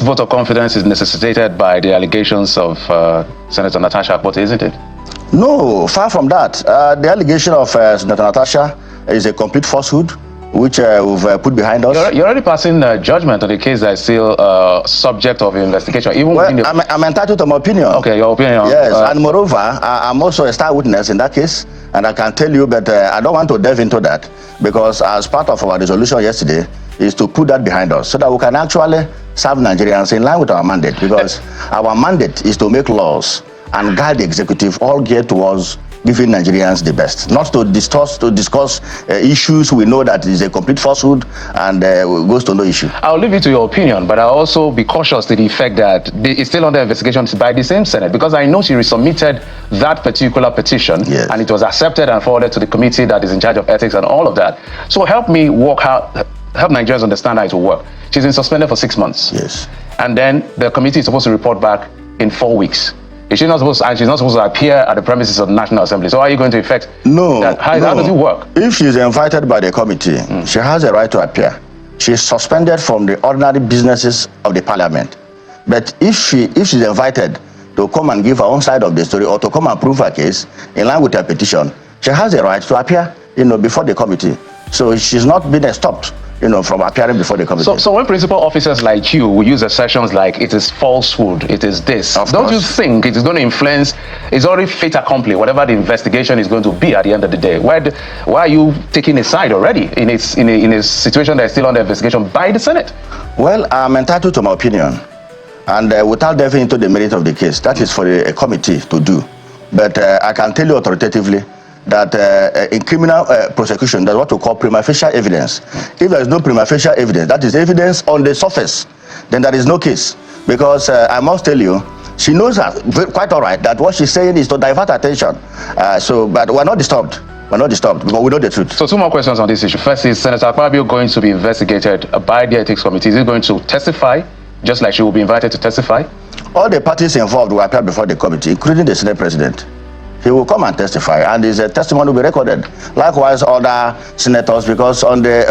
vote of confidence is necessitated by the allegations of Senator Natasha Akpabio, isn't it? No, far from that. The allegation of Senator Natasha is a complete falsehood, which we've put behind us. You're already passing judgment on the case that is still subject of investigation. Even I'm entitled to my opinion. Okay, your opinion. Yes, and moreover, I'm also a star witness in that case, and I can tell you, but I don't want to delve into that, because as part of our resolution yesterday is to put that behind us so that we can actually serve Nigerians in line with our mandate, because our mandate is to make laws and guide the executive, all geared towards giving Nigerians the best, not to discuss issues we know that is a complete falsehood and goes to no issue. I'll leave it to your opinion, but I'll also be cautious to the effect that it's still under investigation by the same Senate, because I know she resubmitted that particular petition, yes, and it was accepted and forwarded to the committee that is in charge of ethics and all of that. So help Nigerians understand how it will work. She's been suspended for 6 months. Yes. And then the committee is supposed to report back in 4 weeks. She's not supposed to appear at the premises of the National Assembly. So how are you going to effect that? How does it work? If she's invited by the committee, she has a right to appear. She's suspended from the ordinary businesses of the parliament. But if she's invited to come and give her own side of the story, or to come and prove her case in line with her petition, she has a right to appear, before the committee. So she's not been stopped, from appearing before the committee. So when principal officers like you will use assertions like it is falsehood, it is this, don't you think it is going to influence, it's already fait accompli, whatever the investigation is going to be at the end of the day? Why are you taking a side already in a situation that is still under investigation by the Senate? Well, I'm entitled to my opinion, and without delving into the merit of the case, that is for a committee to do. But I can tell you authoritatively that in criminal prosecution, that's what we call prima facie evidence. If there is no prima facie evidence, that is evidence on the surface, then there is no case. Because I must tell you, she knows quite all right that what she's saying is to divert attention. But we're not disturbed. We're not disturbed because we know the truth. So 2 more questions on this issue. First, is Senator Akpabio going to be investigated by the Ethics Committee? Is he going to testify, just like she will be invited to testify? All the parties involved will appear before the committee, including the Senate President. He will come and testify, and his testimony will be recorded. Likewise, other senators, because on the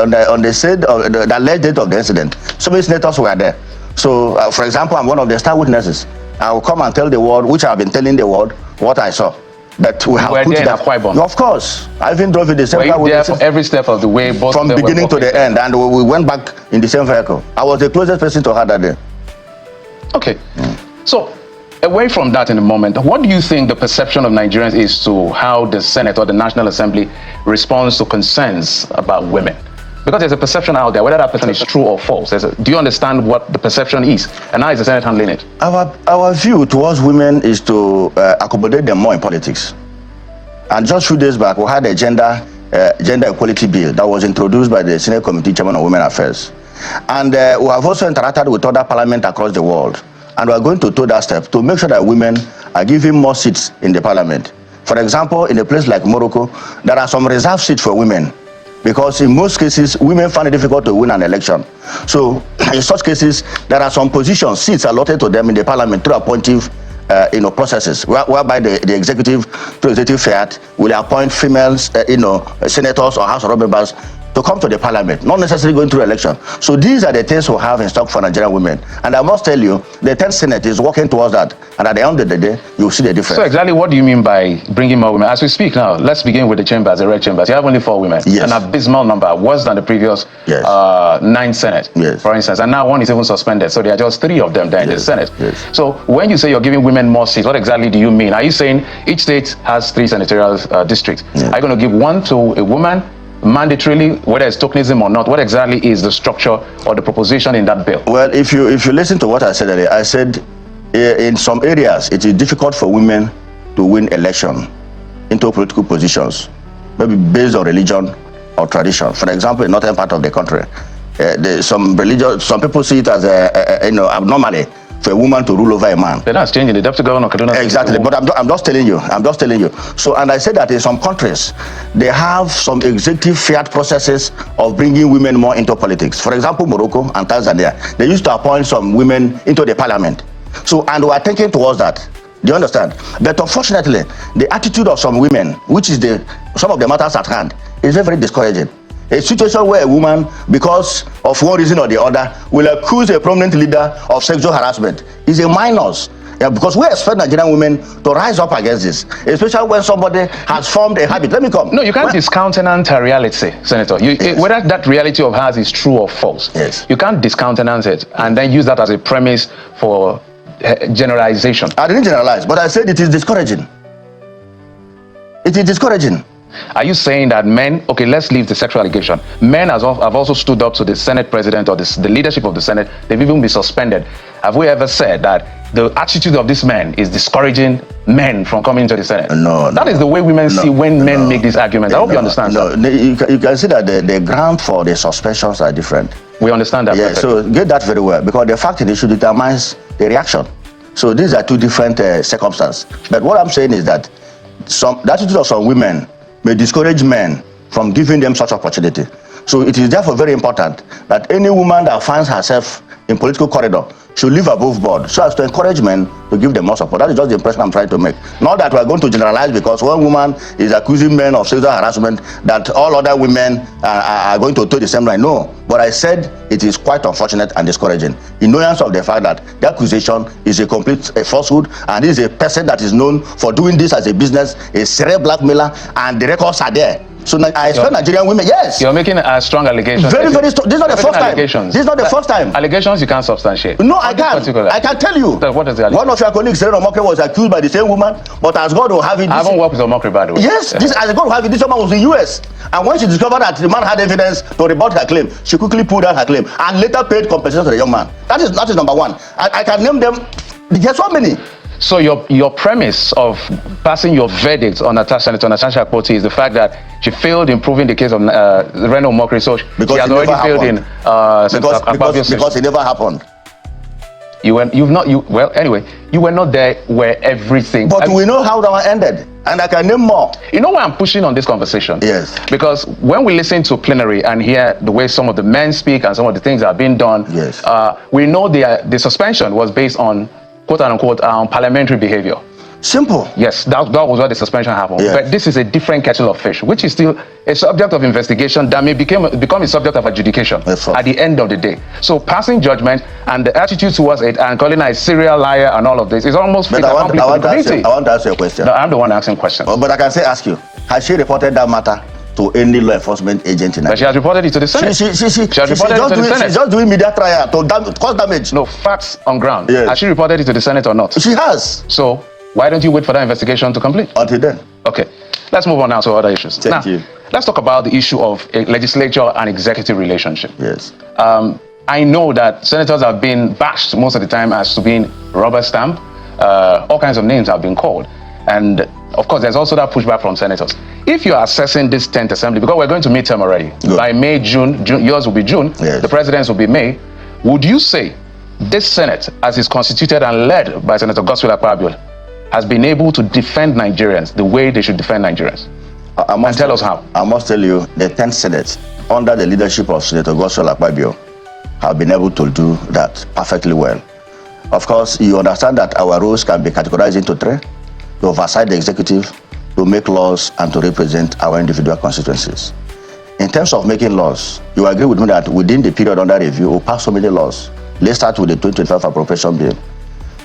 alleged date of the incident, so many senators were there. So, for example, I'm one of the star witnesses. I will come and tell the world, which I've been telling the world, what I saw. But we have put that. Of course, I even drove in the same car with there for every step of the way, both from beginning to the end, and we went back in the same vehicle. I was the closest person to her that day. Okay, so away from that in a moment, what do you think the perception of Nigerians is to how the Senate or the National Assembly responds to concerns about women? Because there's a perception out there, whether that perception is true or false. Do you understand what the perception is? And how is the Senate handling it? Our view towards women is to accommodate them more in politics. And just a few days back, we had a gender equality bill that was introduced by the Senate Committee Chairman on Women Affairs. And we have also interacted with other parliaments across the world. And we are going to take that step to make sure that women are given more seats in the parliament. For example, in a place like Morocco, there are some reserved seats for women, because in most cases, women find it difficult to win an election. So in such cases, there are some positions, seats allotted to them in the parliament through appointive processes, whereby the executive, through executive fiat, will appoint females, senators or House of Representatives to come to the parliament, not necessarily going through election. So these are the things we have in stock for Nigerian women. And I must tell you, the 10th Senate is working towards that. And at the end of the day, you'll see the difference. So exactly what do you mean by bringing more women? As we speak now, let's begin with the chambers, the red chambers. You have only 4 women. Yes. An abysmal number, worse than the previous 9 Senate, for instance. And now 1 is even suspended. So there are just 3 of them there in the Senate. Yes. So when you say you're giving women more seats, what exactly do you mean? Are you saying each state has 3 senatorial districts? Are you going to give 1 to a woman, mandatorily, whether it's tokenism or not? What exactly is the structure or the proposition in that bill? Well, if you listen to what I said earlier, I said in some areas it is difficult for women to win election into political positions, maybe based on religion or tradition. For example, in northern part of the country, some people see it as abnormally for a woman to rule over a man. But that's changing. The deputy governor of Kaduna. Exactly, but I'm just telling you. So, and I said that in some countries, they have some executive fiat processes of bringing women more into politics. For example, Morocco and Tanzania, they used to appoint some women into the parliament. So, and we are thinking towards that. Do you understand? But unfortunately, the attitude of some women, which is some of the matters at hand, is very, very discouraging. a situation where a woman, because of one reason or the other, will accuse a prominent leader of sexual harassment is a minus. Yeah, because we expect Nigerian women to rise up against this, especially when somebody has formed a habit. Let me come. No, you can't discountenance her reality, Senator. Yes. Whether that reality of hers is true or false, yes, you can't discountenance it and then use that as a premise for generalization. I didn't generalize, but I said it is discouraging. It is discouraging. Are you saying that men, okay, let's leave the sexual allegation. Men have also stood up to the Senate president or the leadership of the Senate. They've even been suspended. Have we ever said that the attitude of this man is discouraging men from coming into the Senate? No. That is the way women see when men make these arguments. I hope you understand. No, you can see that the ground for the suspensions are different. We understand that. Yeah, so get that very well, because the fact in issue determines the reaction. So these are two different circumstances. But what I'm saying is that the attitude of some women may discourage men from giving them such opportunity. So it is therefore very important that any woman that finds herself in political corridor should live above board, so as to encourage men to give them more support. That is just the impression I'm trying to make. Not that we are going to generalize because one woman is accusing men of sexual harassment, that all other women are going to toe the same line. No, but I said it is quite unfortunate and discouraging, in ignorance of the fact that the accusation is a complete falsehood, and this is a person that is known for doing this as a business, a serial blackmailer, and the records are there. So I expect Nigerian women, yes. You're making a strong allegation. Very, very strong. This is not the first time. This is not the first time. Allegations you can't substantiate. No, I can't. I can tell you. So what is the allegation? One of your colleagues, Serena Omokri, was accused by the same woman, but as God will have it... I haven't worked with Omokri, by the way. Yes, as God will have it, this woman was in the US. And when she discovered that the man had evidence to rebut her claim, she quickly pulled out her claim and later paid compensation to the young man. That is number one. I can name them. There's so many. So your premise of passing your verdict on Senator Natasha Akpabio is the fact that she failed in proving the case of Reno Omokri, so because she has already failed in because it never happened. You were not there where everything. But we know how that one ended, and I can name more. You know why I'm pushing on this conversation? Yes. Because when we listen to plenary and hear the way some of the men speak and some of the things that are being done, yes, we know the suspension was based on quote unquote parliamentary behavior. Simple. Yes, that was where the suspension happened. Yes. But this is a different kettle of fish, which is still a subject of investigation that may become a subject of adjudication at the end of the day. So passing judgment and the attitude towards it and calling her a serial liar and all of this is almost but I want to ask you a question. No, I'm the one asking questions. But I can ask you, has she reported that matter to any law enforcement agent in Nigeria? But she has reported it to the Senate. She has reported it to the Senate. She's just doing media trial to cause damage. No, facts on ground. Yes. Has she reported it to the Senate or not? She has. So why don't you wait for that investigation to complete? Until then. Okay. Let's move on now to other issues. Thank you. Let's talk about the issue of a legislature and executive relationship. Yes. I know that senators have been bashed most of the time as to being rubber stamp. All kinds of names have been called. And of course, there's also that pushback from senators. If you're assessing this 10th assembly, because we're going to midterm already, by May, June, yours will be June, yes, the president's will be May, would you say this Senate, as is constituted and led by Senator Akpabio, has been able to defend Nigerians the way they should defend Nigerians? And tell us how. I must tell you, the 10th Senate, under the leadership of Senator Akpabio, have been able to do that perfectly well. Of course, you understand that our roles can be categorized into three: to oversight the executive, to make laws, and to represent our individual constituencies. In terms of making laws, you agree with me that within the period under review, we'll pass so many laws. Let's start with the 2025 appropriation bill.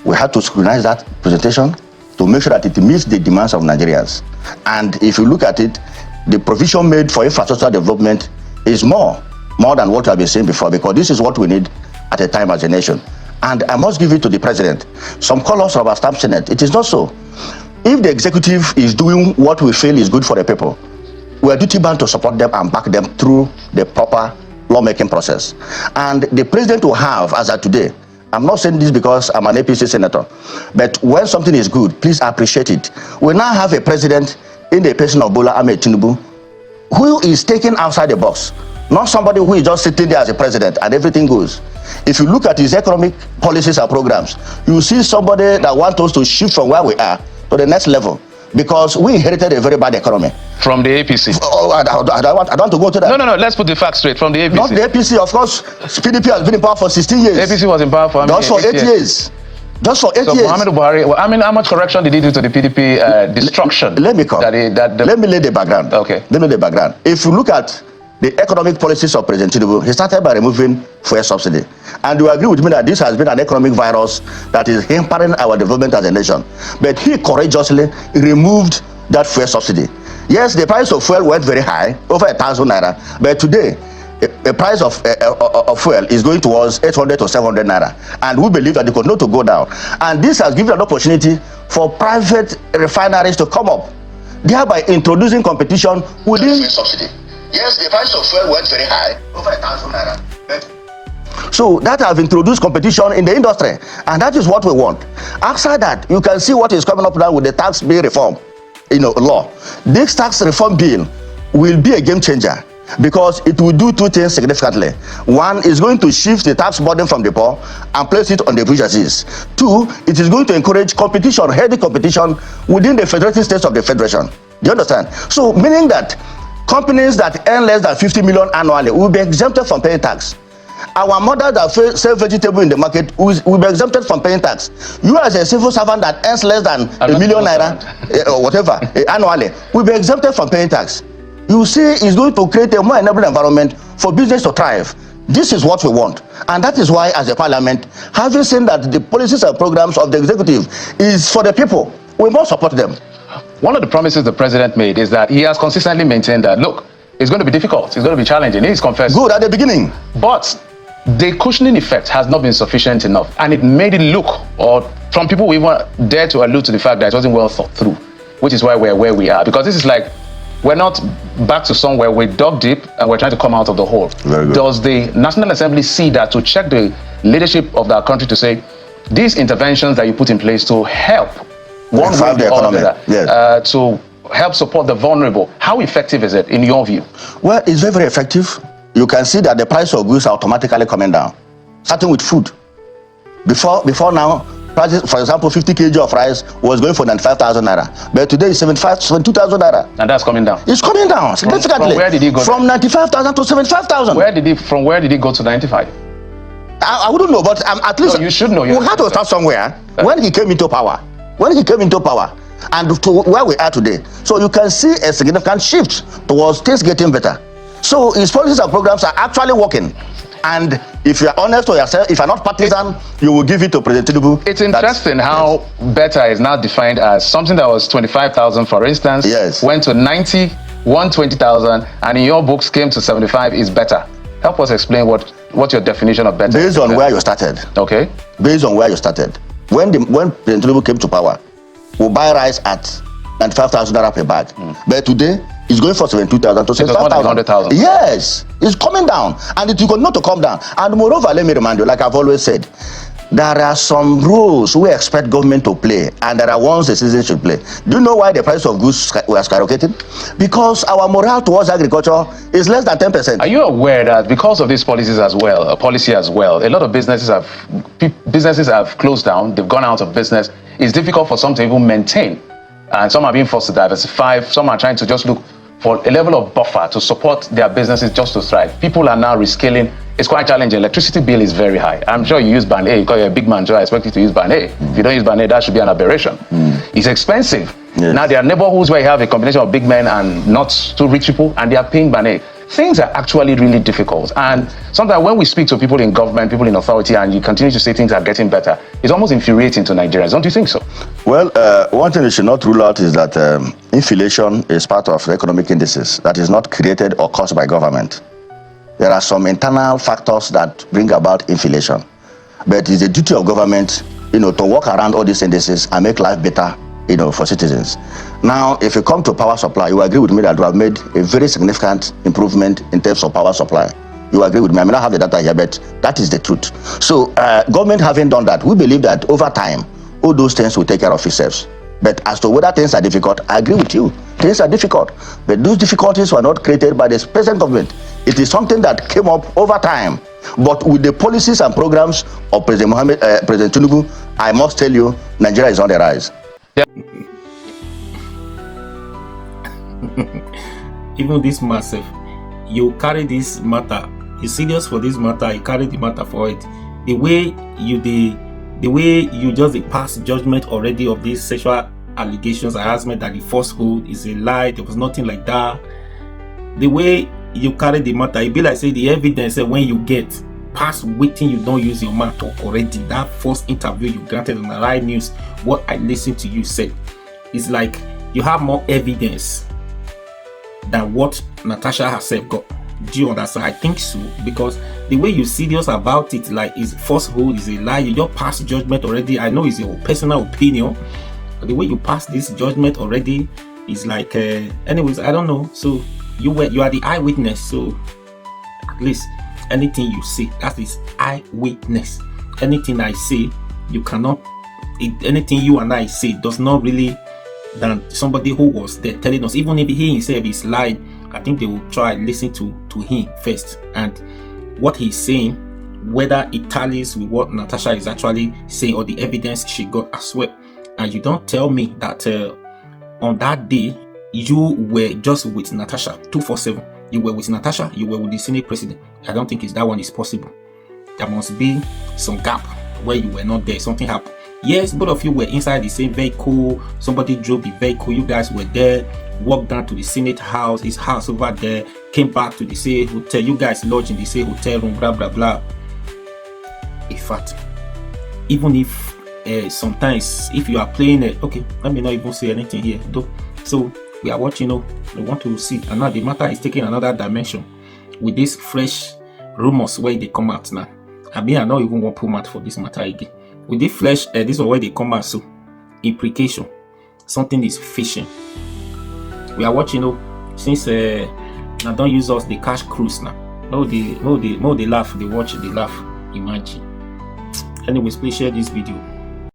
We had to scrutinize that presentation to make sure that it meets the demands of Nigerians. And if you look at it, the provision made for infrastructure development is more than what we have been saying before, because this is what we need at a time as a nation. And I must give it to the president. Some call us rubber stamp Senate. It is not so. If the executive is doing what we feel is good for the people, we are duty bound to support them and back them through the proper lawmaking process. And the president will have, as of today, I'm not saying this because I'm an APC senator, but when something is good, please appreciate it. We now have a president in the person of Bola Ahmed Tinubu who is taken outside the box, not somebody who is just sitting there as a president and everything goes. If you look at his economic policies and programs, you see somebody that wants us to shift from where we are to the next level, because we inherited a very bad economy. From the APC? Oh, I don't want to go to that. No, let's put the facts straight. From the APC? Not the APC, of course. PDP has been in power for 16 years. APC was in power for just for 8 years. Just for 8 years. Muhammadu Buhari, well, I mean, how much correction did he do to the PDP destruction? Let me come. Let me lay the background. Okay. Let me lay the background. If you look at the economic policies of President Tinubu, he started by removing fuel subsidy. And you agree with me that this has been an economic virus that is hampering our development as a nation. But he courageously removed that fuel subsidy. Yes, the price of fuel went very high, over 1,000 naira. But today, the price of fuel is going towards 800 to 700 naira. And we believe that it continue to go down. And this has given an opportunity for private refineries to come up, thereby introducing competition within subsidy. Yes, the price of fuel went very high, over 1,000 naira. So that have introduced competition in the industry, and that is what we want. Outside that, you can see what is coming up now with the tax bill reform, law. This tax reform bill will be a game changer because it will do two things significantly. One is going to shift the tax burden from the poor and place it on the bourgeoisie. Two, it is going to encourage competition, healthy competition within the federative states of the federation. Do you understand? So meaning that companies that earn less than 50 million annually will be exempted from paying tax. Our mothers that sell vegetable in the market will be exempted from paying tax. You as a civil servant that earns less than a million naira or whatever annually will be exempted from paying tax. You see, it's going to create a more enabling environment for business to thrive. This is what we want. And that is why, as a parliament, having seen that the policies and programs of the executive is for the people, we must support them. One of the promises the president made is that he has consistently maintained that, look, it's going to be difficult, it's going to be challenging. He's confessed. Good at the beginning. But the cushioning effect has not been sufficient enough. And it made it look, or some people even dare to allude to the fact that it wasn't well thought through, which is why we're where we are. Because this is like, we're not back to somewhere, we dug deep and we're trying to come out of the hole. Does the National Assembly see that to check the leadership of our country to say, these interventions that you put in place to help one way or the other, yes, to help support the vulnerable, how effective is it in your view? Well, it's very, very effective. You can see that the price of goods are automatically coming down, starting with food. Before now, prices, for example, 50 kg of rice was going for 95,000 naira, but today it's 72,000 naira. And that's coming down? It's coming down significantly. From where did it go? From 95,000 to 75,000. From where did it go to 95? I wouldn't know, but at least you should know. We had to start somewhere. When he came into power, and to where we are today. So you can see a significant shift towards things getting better. So his policies and programs are actually working. And if you're honest to yourself, if you're not partisan, you will give it to President Tinubu. It's interesting how better is now defined as something that was 25,000, for instance, yes, went to 90, 120,000, and in your books came to 75 is better. Help us explain what your definition of better is. Based on where you started. Okay. Based on where you started. When President Tinubu came to power, we buy rice at 95,000 naira per bag. But today, it's going for 72,000 to 75,000. Yes, it's coming down, and it will continue to come down. And moreover, let me remind you, like I've always said, there are some roles we expect government to play, and there are ones the citizens should play. Do you know why the price of goods were skyrocketing? Because our morale towards agriculture is less than 10%. Are you aware that because of these policies as well, a lot of businesses have closed down, they've gone out of business. It's difficult for some to even maintain, and some are being forced to diversify. Some are trying to just look for a level of buffer to support their businesses just to thrive. People are now rescaling. It's quite challenging. Electricity bill is very high. I'm sure you use band A because you're a big man, so I expect you to use band A. If you don't use band A, that should be an aberration. It's expensive. Yes. Now there are neighborhoods where you have a combination of big men and not too rich people, and they are paying band A. Things are actually really difficult. And sometimes when we speak to people in government, people in authority, and you continue to say things are getting better, it's almost infuriating to Nigerians. Don't you think so? Well, one thing you should not rule out is that inflation is part of the economic indices that is not created or caused by government. There are some internal factors that bring about inflation. But it's the duty of government, to work around all these indices and make life better, for citizens. Now, if you come to power supply, you agree with me that we have made a very significant improvement in terms of power supply. You agree with me? I may not have the data here, but that is the truth. So, government having done that, we believe that over time, all those things will take care of itself. But as to whether things are difficult, I agree with you. Things are difficult. But those difficulties were not created by the present government. It is something that came up over time. But with the policies and programs of President Tinubu, I must tell you, Nigeria is on the rise. Yeah. Even this massive, you carry this matter, you're serious for this matter, you carry the matter for it. The way you just pass judgment already of these sexual allegations, harassment, that the falsehood is a lie, there was nothing like that. The way you carry the matter, it be like say the evidence when you get past waiting, you don't use your mouth talk already. That first interview you granted on the right news, what I listened to you said, is like you have more evidence than what Natasha herself got. Do you understand? I think so, because the way you're serious about it, like, is falsehood, is a lie. You just pass judgment already. I know it's your personal opinion, but the way you pass this judgment already is like, anyways, I don't know. So you are the eyewitness. So at least anything you say, that is eyewitness. Anything I say, you cannot. Anything you and I say does not really than somebody who was there telling us. Even if he himself is lying, I think they will try listen to him first, and what he's saying, whether it tallies with what Natasha is actually saying or the evidence she got as well. And you don't tell me that on that day you were just with Natasha 247. You were with Natasha, you were with the Senate president. I don't think that one is possible. There must be some gap where you were not there. Something happened. Yes, both of you were inside the same vehicle. Somebody drove the vehicle. You guys were there. Walked down to the Senate house, his house over there. Came back to the same hotel. You guys lodged in the same hotel room. Blah blah blah. In fact, even if sometimes if you are playing okay, let me not even say anything here though. So we are watching. We want to see, and now the matter is taking another dimension with these fresh rumors where they come out now. I mean, I don't even want to put mouth for this matter again. With the flesh, this is where they come out. So implication, something is fishing. We are watching. Since now don't use us the cash cruise now. No, they laugh. They watch. They laugh. Imagine. Anyways, please share this video.